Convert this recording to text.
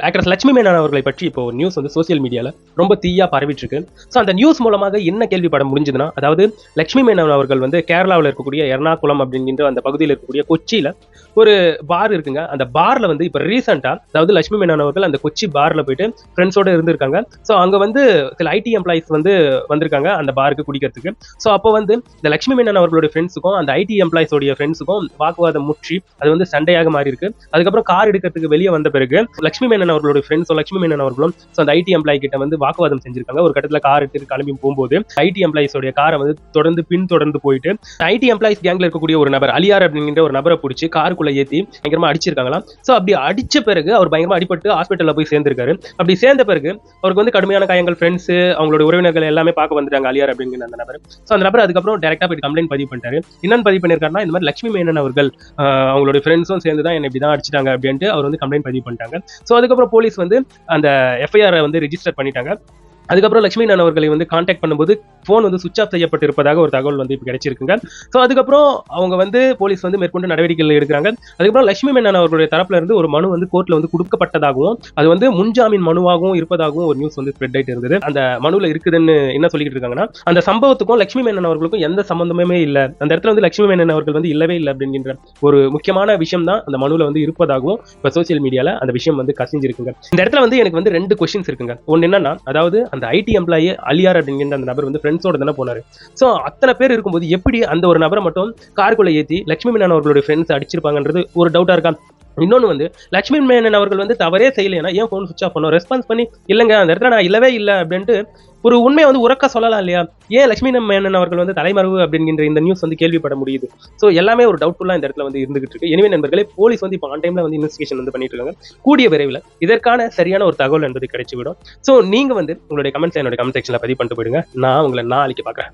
Actress Lakshmi Menon அவர்களை பற்றி இப்போ நியூஸ் வந்து சோசியல் மீடியால ரொம்ப தீயா பரவிட்டு இருக்கு. ஸோ அந்த நியூஸ் மூலமாக என்ன கேள்விப்பட முடிஞ்சதுன்னா, அதாவது லட்சுமி மேனன் அவர்கள் வந்து கேரளாவில் இருக்கக்கூடிய எர்ணாகுளம் அப்படிங்கிற அந்த பகுதியில் இருக்கக்கூடிய கொச்சியில ஒரு பார் இருக்குங்க. அந்த பார்ல வந்து இப்போ ரீசெண்டா, அதாவது லட்சுமி மேனன் அவர்கள் அந்த கொச்சி பார்ல போயிட்டு ஃப்ரெண்ட்ஸோட இருந்திருக்காங்க. ஸோ அங்க வந்து சில ஐடி எம்ப்ளாயிஸ் வந்து வந்திருக்காங்க அந்த பாருக்கு குடிக்கிறதுக்கு. ஸோ அப்போ வந்து இந்த லட்சுமி மேனன் அவர்களுடைய ஃப்ரெண்ட்ஸுக்கும் அந்த ஐடி எம்ப்ளாயிஸோடைய ஃப்ரெண்ட்ஸுக்கும் வாக்குவாதம் முற்றி அது வந்து சண்டையாக மாறி இருக்கு. அதுக்கப்புறம் கார் எடுக்கிறதுக்கு வெளியே வந்த பிறகு லட்சுமி மேனன் அவர்களுடைய ஃப்ரெண்ட்ஸும் லட்சுமி மேனன் அவர்களும் அந்த ஐடி எம்ப்ளாய் கிட்ட வந்து வாக்குவாதம் செஞ்சிருக்காங்க. ஒரு கட்டத்தில் கார் எடுத்து கிளம்பி போகும்போது ஐடி எம்ப்ளாயிஸோட காரை வந்து தொடர்ந்து போயிட்டு ஐடி எம்ப்ளாயிஸ் கேங்ல இருக்கக்கூடிய ஒரு நபர் அலியார் அப்படிங்கிற ஒரு நபரை பிடிச்சி காருக்குள்ள ஏற்றி பயங்கரமா அடிச்சிருக்காங்களாம். ஸோ அப்படி அடிச்ச பிறகு அவர் பயங்கரமா அடிபட்டு ஹாஸ்பிட்டல்ல போய் சேர்ந்திருக்காரு. அப்படி சேர்ந்த பிறகு அவருக்கு வந்து கடுமையான காயங்கள், ஃப்ரெண்ட்ஸ், அவங்களோட உறவினர்கள் எல்லாமே பார்க்க வந்துட்டாங்க அலியார் அப்படிங்கிற அந்த நபர். ஸோ அந்த நபர் அதுக்கப்புறம் டைரக்டா போய் கம்ப்ளைண்ட் பதிவு பண்ணிட்டாரு. என்னன்னு பதிவு பண்ணிருக்காருன்னா, இந்த மாதிரி லட்சுமி மேனன் அவர்கள் அவங்களோட ஃப்ரெண்ட்ஸும் சேர்ந்து தான் என்ன இப்படி தான் அடிச்சிட்டாங்க அப்படின்ட்டு அவர் வந்து கம்ப்ளைண்ட் பதிவு பண்ணிட்டாங்க. ஸோ அதுக்கப்புறம் போலீஸ் வந்து அந்த எஃப்ஐஆரை வந்து ரெஜிஸ்டர் பண்ணிட்டாங்க. அதுக்கப்புறம் லட்சுமி மேனன் அவர்களை வந்து கான்டாக்ட் பண்ணும்போது போன் வந்து சுவிச் ஆஃப் செய்யப்பட்டு இருப்பதாக ஒரு தகவல் வந்து இப்போ கிடைச்சிருக்குங்க. ஸோ அதுக்கப்புறம் அவங்க வந்து போலீஸ் வந்து மேற்கொண்டு நடவடிக்கைகள் எடுக்கிறாங்க. அதுக்கப்புறம் லட்சுமி மேனன் அவர்களுடைய தரப்புல இருந்து ஒரு மனு வந்து கோர்ட்ல வந்து கொடுக்கப்பட்டதாகவும் அது வந்து முன்ஜாமீன் மனுவாகவும் இருப்பதாகவும் ஒரு நியூஸ் வந்து ஸ்ப்ரெட் ஆயிட்டு இருந்தது. அந்த மனுவில் இருக்குதுன்னு என்ன சொல்லிட்டு இருக்காங்கன்னா, அந்த சம்பவத்துக்கும் லட்சுமி மேனன் அவர்களுக்கும் எந்த சம்பந்தமே இல்லை, அந்த இடத்துல வந்து லட்சுமி மேனன் அவர்கள் வந்து இல்லவே இல்லை அப்படிங்கிற ஒரு முக்கியமான விஷயம் தான் அந்த மனுவில் வந்து இருப்பதாகவும் இப்போ சோசியல் மீடியால அந்த விஷயம் வந்து கசிஞ்சிருக்குங்க. இந்த இடத்துல வந்து எனக்கு வந்து 2 கொஸ்டின்ஸ் இருக்குங்க. ஒன்னு என்னன்னா, அதாவது அந்த ஐடி எம்ப்ளாயி அலியார் அப்படிங்கிற அந்த நபர் வந்து ஃப்ரெண்ட்ஸோட தானே போனாரு. ஸோ அத்தனை பேர் இருக்கும்போது எப்படி அந்த ஒரு நபரை மட்டும் காருக்குள்ள ஏற்றி லட்சுமி மேனன் அவர்களுடைய ஃப்ரெண்ட்ஸ் அடிச்சிருப்பாங்கன்றது ஒரு டவுட்டா இருக்கா. இன்னொன்று வந்து லட்சுமி மேனன் அவர்கள் வந்து தவறே செய்யலைன்னா ஏன் ஃபோன் சுவிச் ஆஃப் பண்ணோம், ரெஸ்பான்ஸ் பண்ணி இல்லைங்க அந்த இடத்துல நான் இல்லவே இல்லை அப்படின்ட்டு ஒரு உண்மையை வந்து உறக்க சொல்லலாம் இல்லையா. ஏன் லட்சுமி மேனன் அவர்கள் வந்து தலைமறைவு அப்படிங்கிற இந்த நியூஸ் வந்து கேள்விப்பட முடியுது. ஸோ எல்லாமே ஒரு டவுட்ஃபுல்லாக இந்த இடத்துல வந்து இருந்துகிட்டு இருக்கு. எனவே நண்பர்களே, போலீஸ் வந்து இப்போ ஆன் டைம்ல வந்து இன்வெஸ்டிகேஷன் வந்து பண்ணிட்டு இருக்காங்க. கூடிய விரைவில் இதற்கான சரியான ஒரு தகவல் என்பது கிடைச்சிவிடும். ஸோ நீங்க வந்து உங்களுடைய கமெண்ட்ஸ் என்னோட கமெண்ட் செக்ஷன்ல பதிவு பண்ணிட்டு போயிடுங்க. நான் உங்களை நாளைக்கு பார்க்குறேன்.